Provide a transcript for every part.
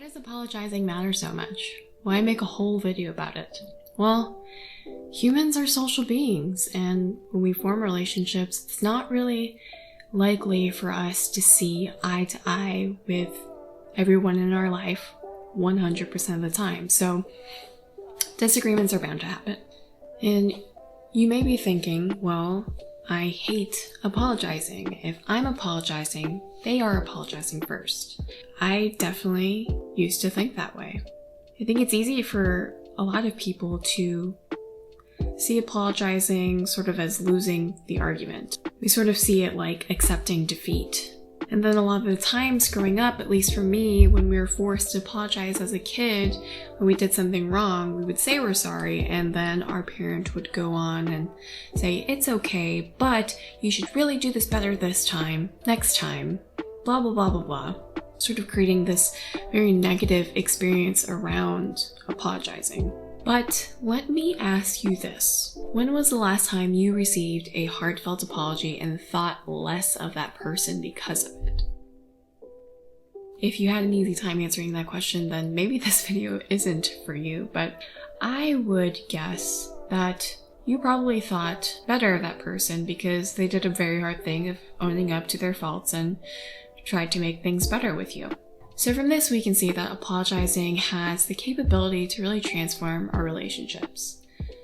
does apologizing matter so much? Why make a whole video about it? Well, humans are social beings, and when we form relationships, it's not really likely for us to see eye to eye with everyone in our life 100% of the time. So disagreements are bound to happen. And you may be thinking, well, I hate apologizing. If I'm apologizing, they are apologizing first. I definitely used to think that way. I think it's easy for a lot of people to see apologizing sort of as losing the argument. We sort of see it like accepting defeat. And then a lot of the times growing up, at least for me, when we were forced to apologize as a kid, when we did something wrong, we would say we're sorry, and then our parent would go on and say, it's okay, but you should really do this better this time, next time, blah, blah, blah, blah, blah. Sort of creating this very negative experience around apologizing. But let me ask you this. When was the last time you received a heartfelt apology and thought less of that person because of it? If you had an easy time answering that question, then maybe this video isn't for you, but I would guess that you probably thought better of that person because they did a very hard thing of owning up to their faults and tried to make things better with you. So from this, we can see that apologizing has the capability to really transform our relationships.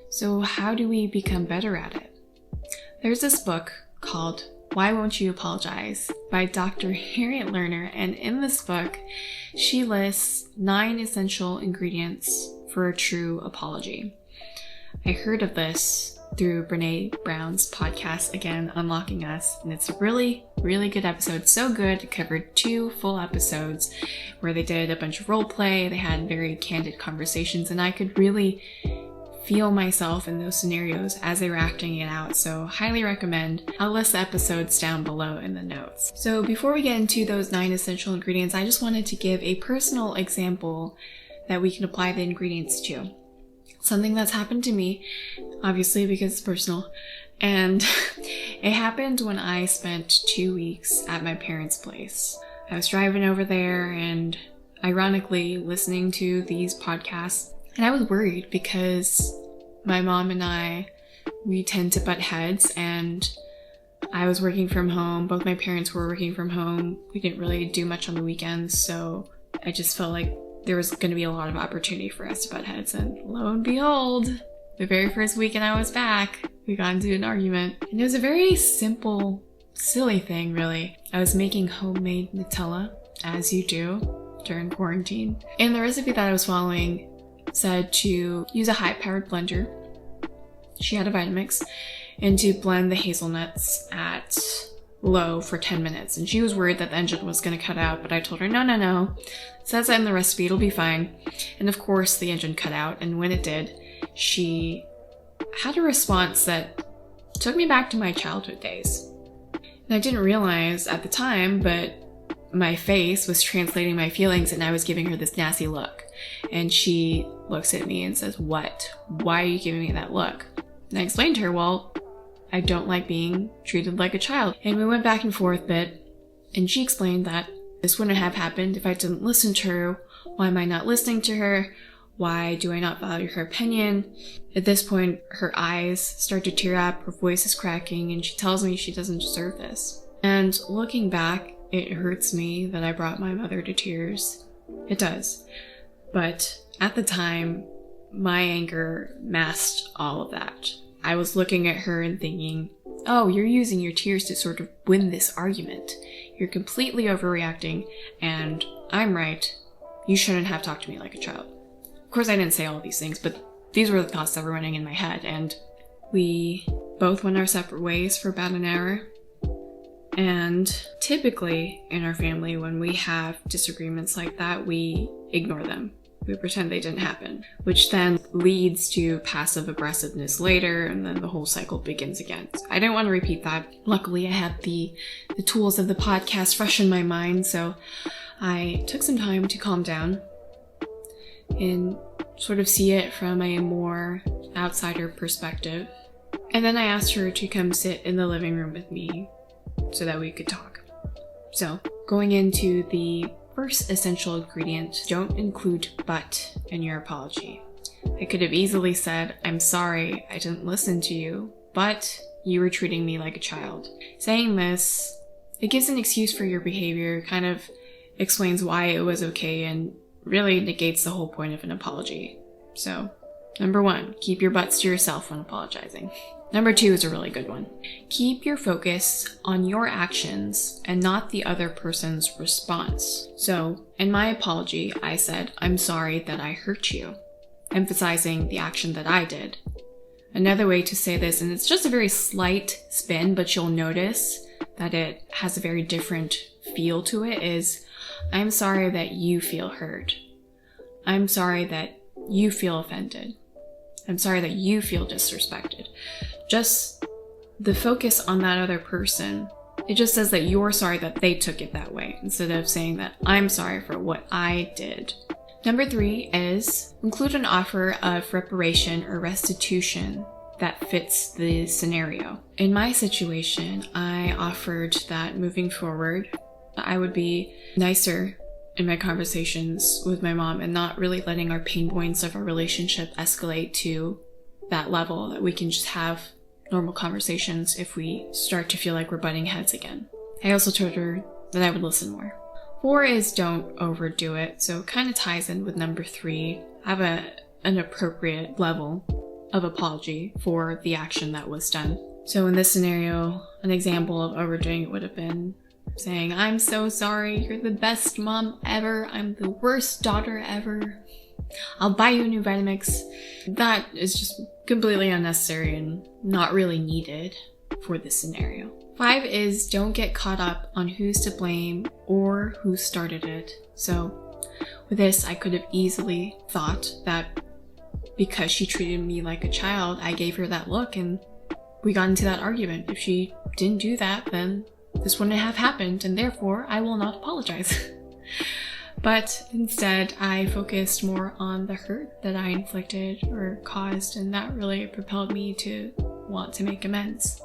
So how do we become better at it? There's this book called Why Won't You Apologize by Dr. Harriet Lerner, and in this book, she lists 9 essential ingredients for a true apology. I heard of this through Brené Brown's podcast, again, Unlocking Us, and it's a really, really good episode. So good, it covered 2 full episodes where they did a bunch of role play, they had very candid conversations, and I could really feel myself in those scenarios as they were acting it out, so highly recommend. I'll list the episodes down below in the notes. So before we get into those 9 essential ingredients, I just wanted to give a personal example that we can apply the ingredients to. Something that's happened to me, obviously because it's personal, and it happened when I spent 2 weeks at my parents' place. I was driving over there and ironically listening to these podcasts, and I was worried because my mom and we tend to butt heads, and I was working from home, both my parents were working from home, we didn't really do much on the weekends, so I just felt like there was going to be a lot of opportunity for us to butt heads, and lo and behold, the very first weekend I was back, we got into an argument. And it was a very simple, silly thing, really. I was making homemade Nutella, as you do during quarantine. And the recipe that I was following said to use a high-powered blender. She had a Vitamix, and to blend the hazelnuts at low for 10 minutes. And she was worried that the engine was going to cut out, but I told her, no. It says that in the recipe, it'll be fine. And of course, the engine cut out, and when it did, she had a response that took me back to my childhood days. And I didn't realize at the time, but my face was translating my feelings, and I was giving her this nasty look. And she looks at me and says, "What? Why are you giving me that look?" And I explained to her, well, I don't like being treated like a child. And we went back and forth a bit, and she explained that this wouldn't have happened if I didn't listen to her. Why am I not listening to her? Why do I not value her opinion? At this point, her eyes start to tear up, her voice is cracking, and she tells me she doesn't deserve this. And looking back, it hurts me that I brought my mother to tears. It does. But at the time, my anger masked all of that. I was looking at her and thinking, oh, you're using your tears to sort of win this argument. You're completely overreacting, and I'm right. You shouldn't have talked to me like a child. Of course, I didn't say all these things, but these were the thoughts that were running in my head, and we both went our separate ways for about an hour. And typically, in our family, when we have disagreements like that, we ignore them. We pretend they didn't happen, which then leads to passive aggressiveness later, and then the whole cycle begins again. So I didn't want to repeat that. Luckily, I had the tools of the podcast fresh in my mind, so I took some time to calm down and sort of see it from a more outsider perspective. And then I asked her to come sit in the living room with me so that we could talk. So going into the First essential ingredient, don't include but in your apology. I could have easily said, I'm sorry I didn't listen to you, but you were treating me like a child. Saying this, it gives an excuse for your behavior, kind of explains why it was okay, and really negates the whole point of an apology. So, number 1, keep your butts to yourself when apologizing. Number 2 is a really good one. Keep your focus on your actions and not the other person's response. So, in my apology, I said, I'm sorry that I hurt you, emphasizing the action that I did. Another way to say this, and it's just a very slight spin, but you'll notice that it has a very different feel to it, is I'm sorry that you feel hurt. I'm sorry that you feel offended. I'm sorry that you feel disrespected. Just the focus on that other person, it just says that you're sorry that they took it that way, instead of saying that I'm sorry for what I did. Number 3 is include an offer of reparation or restitution that fits the scenario. In my situation, I offered that moving forward, I would be nicer in my conversations with my mom and not really letting our pain points of our relationship escalate to that level, that we can just have normal conversations if we start to feel like we're butting heads again. I also told her that I would listen more. 4 is don't overdo it. So it kind of ties in with number 3. Have an appropriate level of apology for the action that was done. So in this scenario, an example of overdoing it would have been saying, I'm so sorry, you're the best mom ever, I'm the worst daughter ever, I'll buy you a new Vitamix. That is just completely unnecessary and not really needed for this scenario. 5 is don't get caught up on who's to blame or who started it. So with this, I could have easily thought that because she treated me like a child, I gave her that look and we got into that argument. If she didn't do that, then this wouldn't have happened, and therefore I will not apologize. But instead, I focused more on the hurt that I inflicted or caused, and that really propelled me to want to make amends.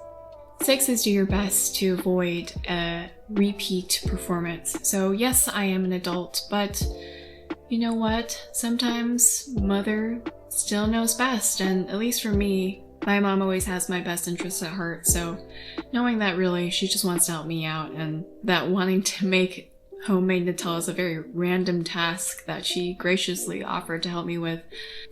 6 is do your best to avoid a repeat performance. So yes, I am an adult, but you know what? Sometimes mother still knows best, and at least for me, my mom always has my best interests at heart, so knowing that really she just wants to help me out, and that wanting to make homemade Nutella is a very random task that she graciously offered to help me with,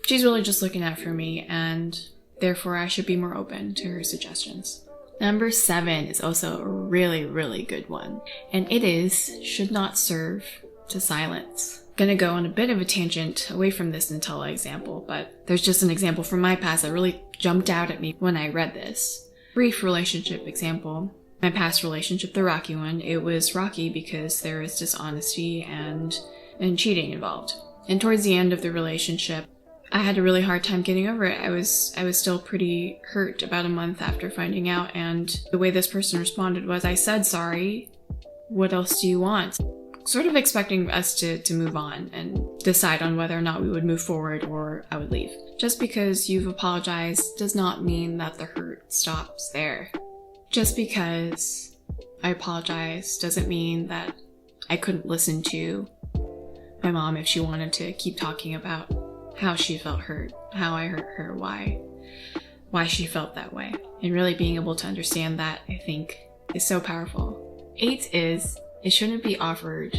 she's really just looking out for me, and therefore I should be more open to her suggestions. Number 7 is also a really, really good one, and it is should not serve to silence. Gonna go on a bit of a tangent away from this Nutella example, but there's just an example from my past that really jumped out at me when I read this. Brief relationship example. My past relationship, the rocky one, it was rocky because there was dishonesty and cheating involved. And towards the end of the relationship, I had a really hard time getting over it. I was still pretty hurt about a month after finding out, and the way this person responded was, I said sorry, what else do you want? Sort of expecting us to move on and decide on whether or not we would move forward or I would leave. Just because you've apologized does not mean that the hurt stops there. Just because I apologize doesn't mean that I couldn't listen to my mom if she wanted to keep talking about how she felt hurt, how I hurt her, why she felt that way. And really being able to understand that, I think, is so powerful. 8 is it shouldn't be offered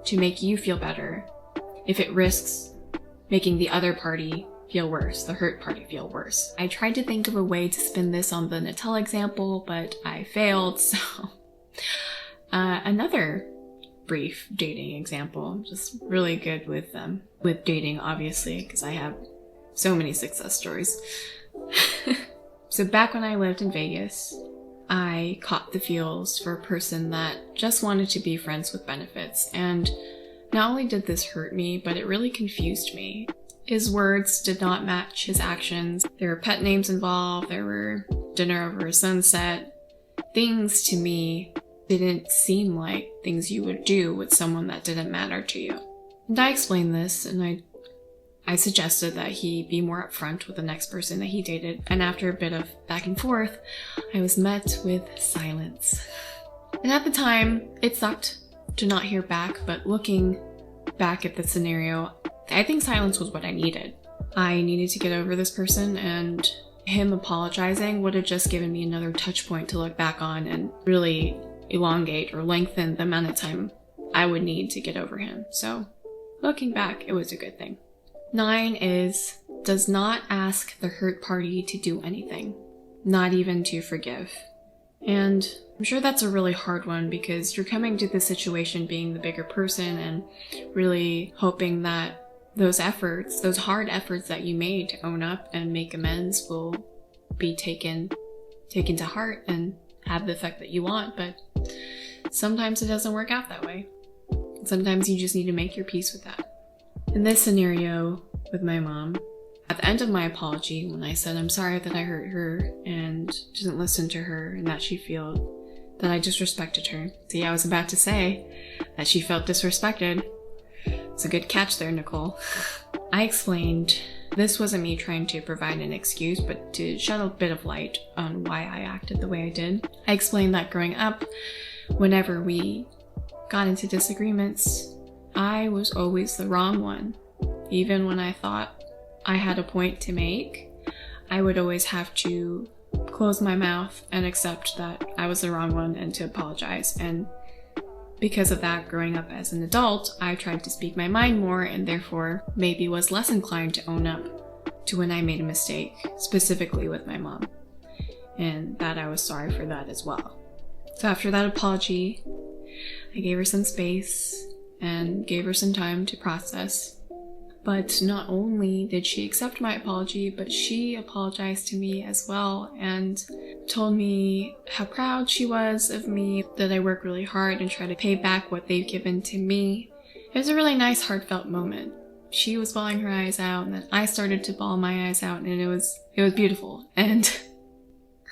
to make you feel better if it risks making the other party feel worse, the hurt party feel worse. I tried to think of a way to spin this on the Nutella example, but I failed, so another brief dating example. I'm just really good with dating, obviously, because I have so many success stories. So back when I lived in Vegas, I caught the feels for a person that just wanted to be friends with benefits, and not only did this hurt me, but it really confused me. His words did not match his actions. There were pet names involved, there were dinner over a sunset. Things to me didn't seem like things you would do with someone that didn't matter to you. And I explained this, and I suggested that he be more upfront with the next person that he dated, and after a bit of back and forth, I was met with silence. And at the time, it sucked. to not hear back, but looking back at the scenario, I think silence was what I needed. I needed to get over this person, and him apologizing would have just given me another touch point to look back on and really elongate or lengthen the amount of time I would need to get over him. So looking back, it was a good thing. 9 is, does not ask the hurt party to do anything, not even to forgive. And I'm sure that's a really hard one because you're coming to the situation being the bigger person and really hoping that those efforts, those hard efforts that you made to own up and make amends will be taken to heart and have the effect that you want. But sometimes it doesn't work out that way. Sometimes you just need to make your peace with that. In this scenario with my mom, at the end of my apology, when I said I'm sorry that I hurt her and didn't listen to her and that she felt that I disrespected her. See, I was about to say that she felt disrespected. It's a good catch there, Nicole. I explained this wasn't me trying to provide an excuse, but to shed a bit of light on why I acted the way I did. I explained that growing up, whenever we got into disagreements, I was always the wrong one. Even when I thought I had a point to make, I would always have to close my mouth and accept that I was the wrong one and to apologize. And because of that, growing up as an adult, I tried to speak my mind more and therefore maybe was less inclined to own up to when I made a mistake, specifically with my mom. And that I was sorry for that as well. So after that apology, I gave her some space and gave her some time to process. But not only did she accept my apology, but she apologized to me as well and told me how proud she was of me, that I work really hard and try to pay back what they've given to me. It was a really nice, heartfelt moment. She was bawling her eyes out, and then I started to bawl my eyes out, and it was beautiful. And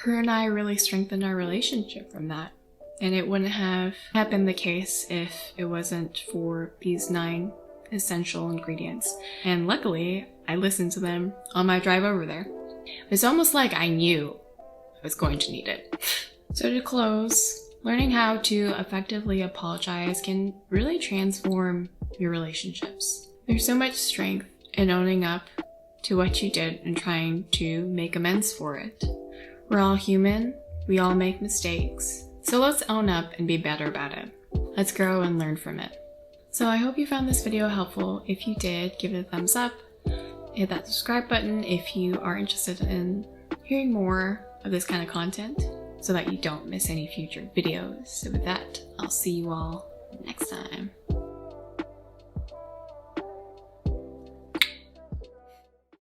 her and I really strengthened our relationship from that. And it wouldn't have been the case if it wasn't for these 9 essential ingredients. And luckily, I listened to them on my drive over there. It's almost like I knew I was going to need it. So to close, learning how to effectively apologize can really transform your relationships. There's so much strength in owning up to what you did and trying to make amends for it. We're all human. We all make mistakes. So let's own up and be better about it. Let's grow and learn from it. So I hope you found this video helpful. If you did, give it a thumbs up. Hit that subscribe button if you are interested in hearing more of this kind of content so that you don't miss any future videos. So with that, I'll see you all next time.